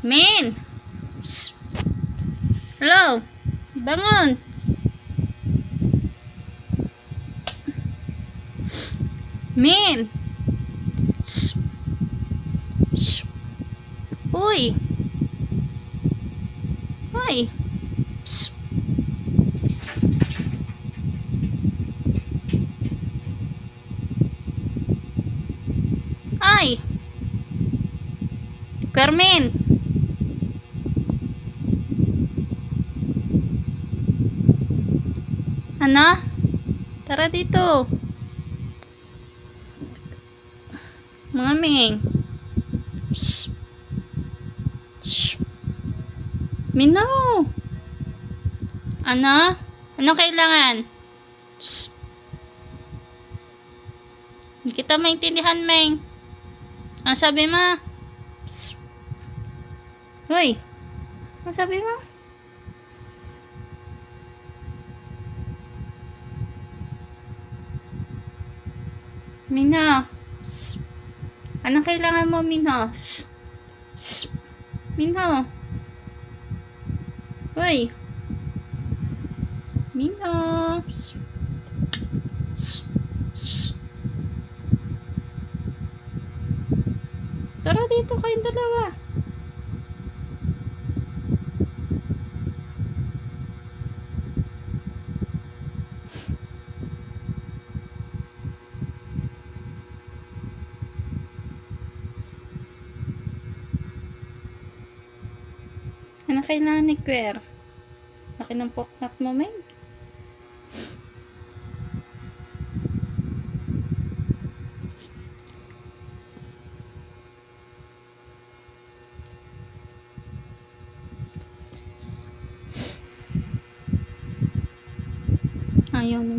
Min! Shh. Hello? Bangon! Min! Shh. Shh. Uy! Uy! Shh. Ay! Carmen! Ano? Tara dito. Mga Ming. Shh. Shh. Mino! Ano? Ano kailangan? Shh. Hindi kita maintindihan, Ming. Ang sabi mo? Shh. Hoy! Ang sabi mo? Mina. Shh. Anong kailangan mo, Mina? Shh. Shh. Mina. Hoy. Mina. Shh. Shh. Shh. Tara dito kayong dalawa. Ano kailangan ni Claire? Laki ng poknat mo, men. Ayaw naman.